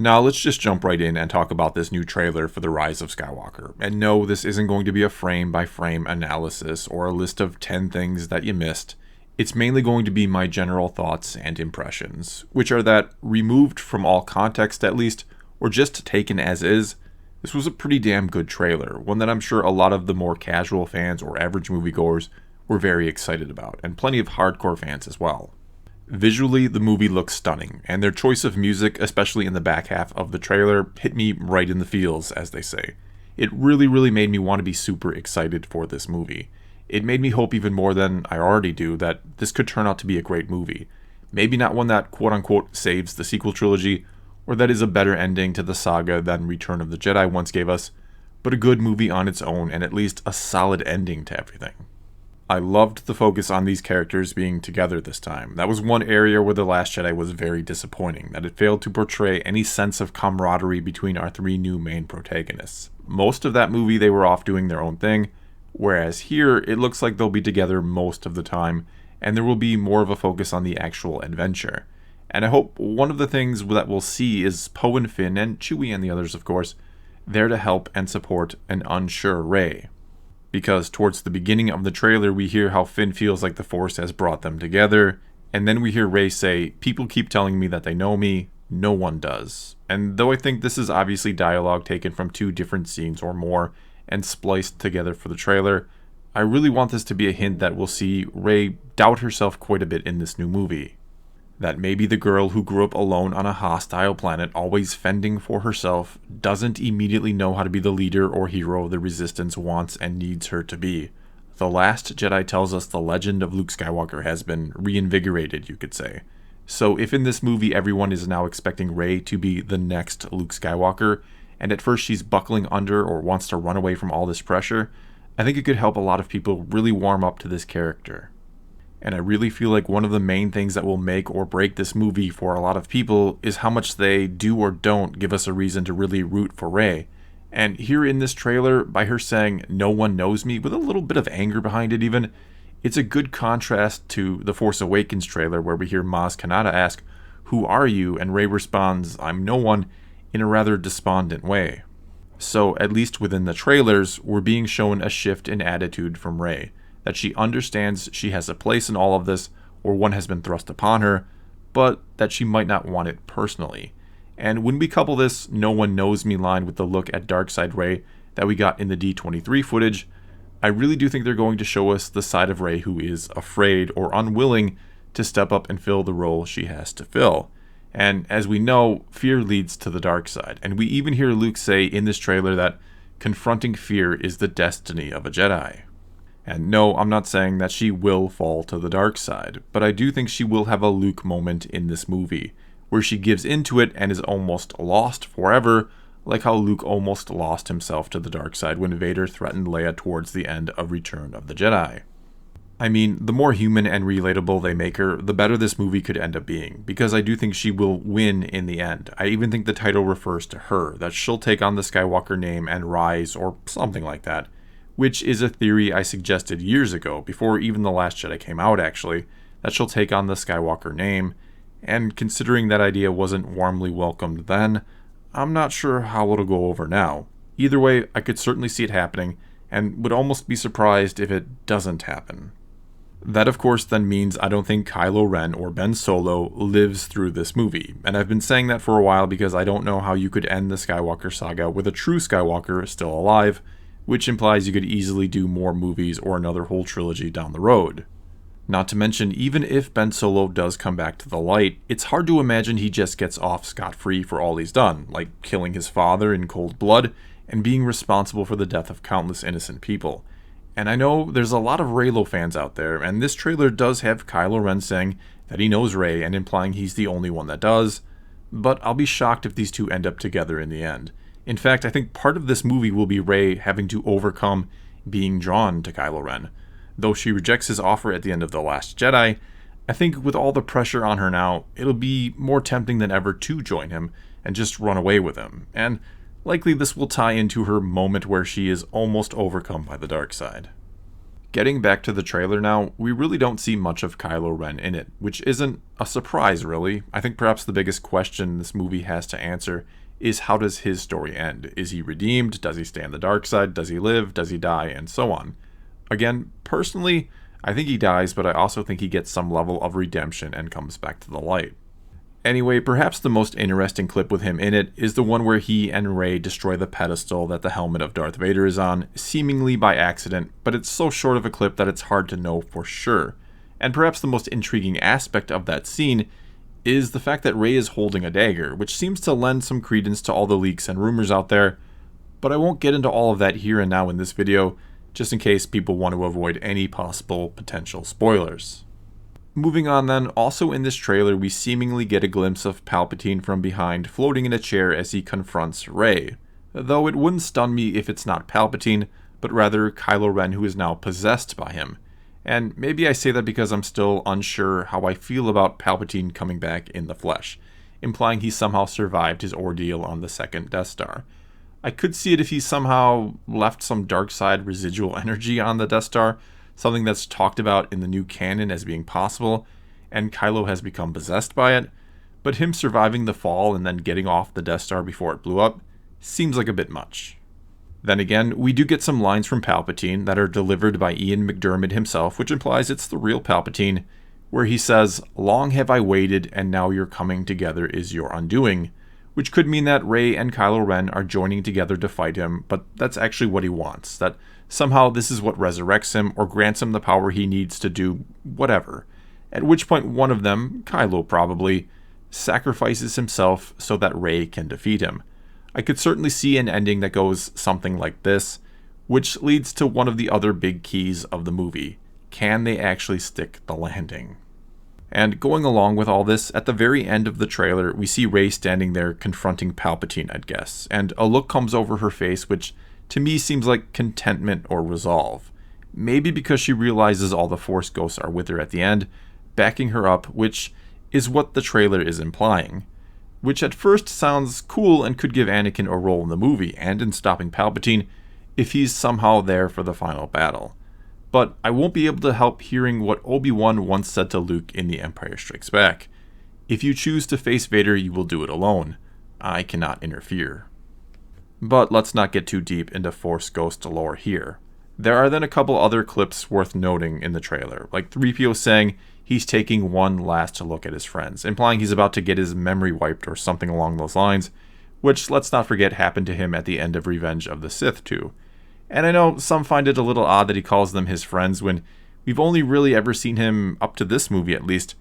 Now let's just jump right in and talk about this new trailer for the Rise of Skywalker. And no, this isn't going to be a frame-by-frame analysis or a list of 10 things that you missed. It's mainly going to be my general thoughts and impressions, which are that, removed from all context at least, or just taken as is, this was a pretty damn good trailer, one that I'm sure a lot of the more casual fans or average moviegoers were very excited about, and plenty of hardcore fans as well. Visually, the movie looks stunning, and their choice of music, especially in the back half of the trailer, hit me right in the feels, as they say. It really made me want to be super excited for this movie. It made me hope even more than I already do that this could turn out to be a great movie. Maybe not one that quote-unquote saves the sequel trilogy, or that is a better ending to the saga than Return of the Jedi once gave us, but a good movie on its own and at least a solid ending to everything. I loved the focus on these characters being together this time. That was one area where The Last Jedi was very disappointing, that it failed to portray any sense of camaraderie between our three new main protagonists. Most of that movie they were off doing their own thing, whereas here it looks like they'll be together most of the time, and there will be more of a focus on the actual adventure. And I hope one of the things that we'll see is Poe and Finn, and Chewie and the others of course, there to help and support an unsure Rey. Because towards the beginning of the trailer we hear how Finn feels like the Force has brought them together, and then we hear Rey say, "People keep telling me that they know me, no one does." And though I think this is obviously dialogue taken from two different scenes or more and spliced together for the trailer, I really want this to be a hint that we'll see Rey doubt herself quite a bit in this new movie. That maybe the girl who grew up alone on a hostile planet, always fending for herself, doesn't immediately know how to be the leader or hero the Resistance wants and needs her to be. The Last Jedi tells us the legend of Luke Skywalker has been reinvigorated, you could say. So if in this movie everyone is now expecting Rey to be the next Luke Skywalker, and at first she's buckling under or wants to run away from all this pressure, I think it could help a lot of people really warm up to this character. And I really feel like one of the main things that will make or break this movie for a lot of people is how much they do or don't give us a reason to really root for Rey. And here in this trailer, by her saying, "No one knows me," with a little bit of anger behind it even, it's a good contrast to the Force Awakens trailer where we hear Maz Kanata ask, "Who are you?" and Rey responds, "I'm no one," in a rather despondent way. So at least within the trailers, we're being shown a shift in attitude from Rey. That she understands she has a place in all of this, or one has been thrust upon her, but that she might not want it personally. And when we couple this "no one knows me" line with the look at Darkseid Rey that we got in the D23 footage, I really do think they're going to show us the side of Rey who is afraid or unwilling to step up and fill the role she has to fill. And as we know, fear leads to the dark side, and we even hear Luke say in this trailer that confronting fear is the destiny of a Jedi. And no, I'm not saying that she will fall to the dark side, but I do think she will have a Luke moment in this movie, where she gives into it and is almost lost forever, like how Luke almost lost himself to the dark side when Vader threatened Leia towards the end of Return of the Jedi. I mean, the more human and relatable they make her, the better this movie could end up being, because I do think she will win in the end. I even think the title refers to her, that she'll take on the Skywalker name and rise, or something like that. Which is a theory I suggested years ago, before even The Last Jedi came out actually, that she'll take on the Skywalker name, and considering that idea wasn't warmly welcomed then, I'm not sure how it'll go over now. Either way, I could certainly see it happening, and would almost be surprised if it doesn't happen. That of course then means I don't think Kylo Ren or Ben Solo lives through this movie, and I've been saying that for a while because I don't know how you could end the Skywalker saga with a true Skywalker still alive, which implies you could easily do more movies or another whole trilogy down the road. Not to mention, even if Ben Solo does come back to the light, it's hard to imagine he just gets off scot-free for all he's done, like killing his father in cold blood and being responsible for the death of countless innocent people. And I know there's a lot of Reylo fans out there, and this trailer does have Kylo Ren saying that he knows Rey and implying he's the only one that does, but I'll be shocked if these two end up together in the end. In fact, I think part of this movie will be Rey having to overcome being drawn to Kylo Ren. Though she rejects his offer at the end of The Last Jedi, I think with all the pressure on her now, it'll be more tempting than ever to join him and just run away with him. And likely this will tie into her moment where she is almost overcome by the dark side. Getting back to the trailer now, we really don't see much of Kylo Ren in it, which isn't a surprise really. I think perhaps the biggest question this movie has to answer is how does his story end? Is he redeemed? Does he stay on the dark side? Does he live? Does he die? And so on. Again, personally, I think he dies, but I also think he gets some level of redemption and comes back to the light. Anyway, perhaps the most interesting clip with him in it is the one where he and Rey destroy the pedestal that the helmet of Darth Vader is on, seemingly by accident, but it's so short of a clip that it's hard to know for sure. And perhaps the most intriguing aspect of that scene is the fact that Rey is holding a dagger, which seems to lend some credence to all the leaks and rumors out there, but I won't get into all of that here and now in this video, just in case people want to avoid any possible potential spoilers. Moving on then, also in this trailer we seemingly get a glimpse of Palpatine from behind floating in a chair as he confronts Rey. Though it wouldn't stun me if it's not Palpatine, but rather Kylo Ren who is now possessed by him. And maybe I say that because I'm still unsure how I feel about Palpatine coming back in the flesh, implying he somehow survived his ordeal on the second Death Star. I could see it if he somehow left some dark side residual energy on the Death Star, something that's talked about in the new canon as being possible, and Kylo has become possessed by it, but him surviving the fall and then getting off the Death Star before it blew up seems like a bit much. Then again, we do get some lines from Palpatine that are delivered by Ian McDiarmid himself, which implies it's the real Palpatine, where he says, "Long have I waited, and now your coming together is your undoing," which could mean that Rey and Kylo Ren are joining together to fight him, but that's actually what he wants, that somehow this is what resurrects him or grants him the power he needs to do whatever, at which point one of them, Kylo probably, sacrifices himself so that Rey can defeat him. I could certainly see an ending that goes something like this, which leads to one of the other big keys of the movie. Can they actually stick the landing? And going along with all this, at the very end of the trailer, we see Rey standing there confronting Palpatine, I'd guess, and a look comes over her face which to me seems like contentment or resolve. Maybe because she realizes all the Force ghosts are with her at the end, backing her up, which is what the trailer is implying. Which at first sounds cool and could give Anakin a role in the movie and in stopping Palpatine if he's somehow there for the final battle. But I won't be able to help hearing what Obi-Wan once said to Luke in The Empire Strikes Back. If you choose to face Vader, you will do it alone. I cannot interfere. But let's not get too deep into Force Ghost lore here. There are then a couple other clips worth noting in the trailer, like 3PO saying he's taking one last look at his friends, implying he's about to get his memory wiped or something along those lines, which let's not forget happened to him at the end of Revenge of the Sith too. And I know some find it a little odd that he calls them his friends when we've only really ever seen him, up to this movie at least,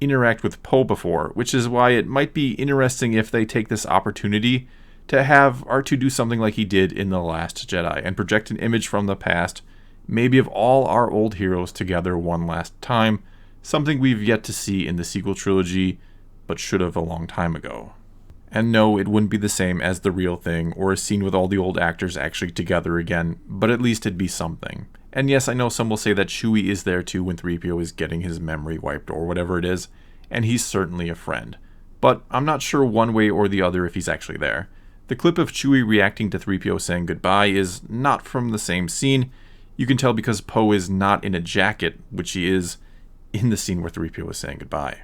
interact with Poe before, which is why it might be interesting if they take this opportunity to have R2 do something like he did in The Last Jedi and project an image from the past, maybe of all our old heroes together one last time, something we've yet to see in the sequel trilogy, but should have a long time ago. And no, it wouldn't be the same as the real thing, or a scene with all the old actors actually together again, but at least it'd be something. And yes, I know some will say that Chewie is there too when 3PO is getting his memory wiped or whatever it is, and he's certainly a friend. But I'm not sure one way or the other if he's actually there. The clip of Chewie reacting to 3PO saying goodbye is not from the same scene. You can tell because Poe is not in a jacket, which he is in the scene where 3PO is saying goodbye.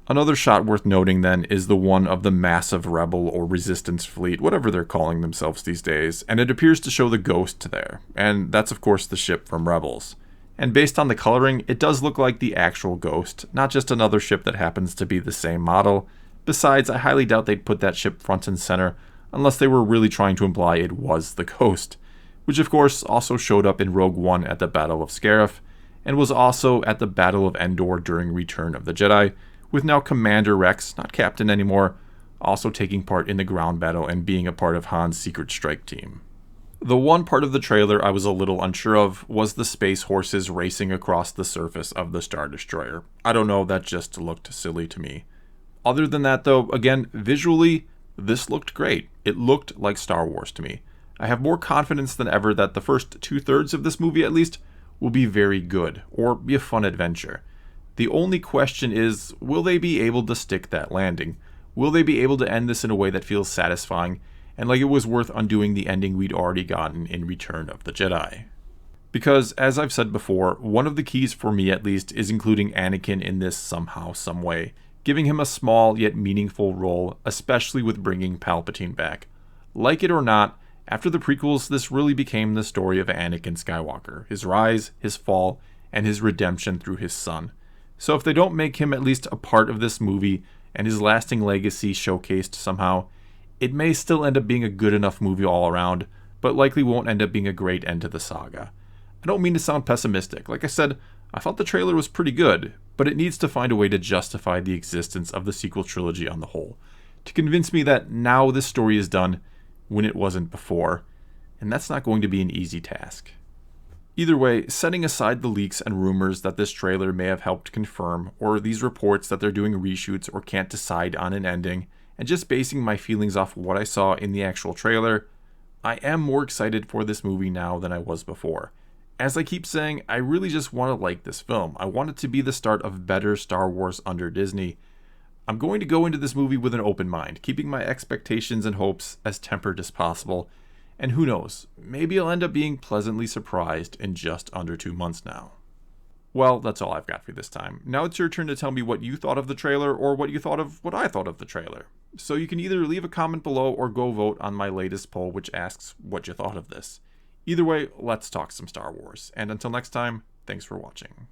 Another shot worth noting then is the one of the massive Rebel or Resistance fleet, whatever they're calling themselves these days, and it appears to show the Ghost there, and that's of course the ship from Rebels. And based on the coloring, it does look like the actual Ghost, not just another ship that happens to be the same model. Besides, I highly doubt they'd put that ship front and center unless they were really trying to imply it was the Ghost, which of course also showed up in Rogue One at the Battle of Scarif, and was also at the Battle of Endor during Return of the Jedi, with now Commander Rex, not Captain anymore, also taking part in the ground battle and being a part of Han's secret strike team. The one part of the trailer I was a little unsure of was the space horses racing across the surface of the Star Destroyer. I don't know, that just looked silly to me. Other than that though, again, visually, this looked great. It looked like Star Wars to me. I have more confidence than ever that the first 2/3 of this movie at least will be very good, or be a fun adventure. The only question is, will they be able to stick that landing? Will they be able to end this in a way that feels satisfying, and like it was worth undoing the ending we'd already gotten in Return of the Jedi? Because, as I've said before, one of the keys for me at least is including Anakin in this somehow, some way, giving him a small yet meaningful role, especially with bringing Palpatine back. Like it or not, after the prequels, this really became the story of Anakin Skywalker, his rise, his fall, and his redemption through his son. So if they don't make him at least a part of this movie and his lasting legacy showcased somehow, it may still end up being a good enough movie all around, but likely won't end up being a great end to the saga. I don't mean to sound pessimistic. Like I said, I thought the trailer was pretty good, but it needs to find a way to justify the existence of the sequel trilogy on the whole, to convince me that now this story is done when it wasn't before, and that's not going to be an easy task. Either way, setting aside the leaks and rumors that this trailer may have helped confirm, or these reports that they're doing reshoots or can't decide on an ending, and just basing my feelings off what I saw in the actual trailer, I am more excited for this movie now than I was before. As I keep saying, I really just want to like this film. I want it to be the start of better Star Wars under Disney. I'm going to go into this movie with an open mind, keeping my expectations and hopes as tempered as possible. And who knows, maybe I'll end up being pleasantly surprised in just under 2 months now. Well, that's all I've got for you this time. Now it's your turn to tell me what you thought of the trailer or what you thought of what I thought of the trailer. So you can either leave a comment below or go vote on my latest poll, which asks what you thought of this. Either way, let's talk some Star Wars. And until next time, thanks for watching.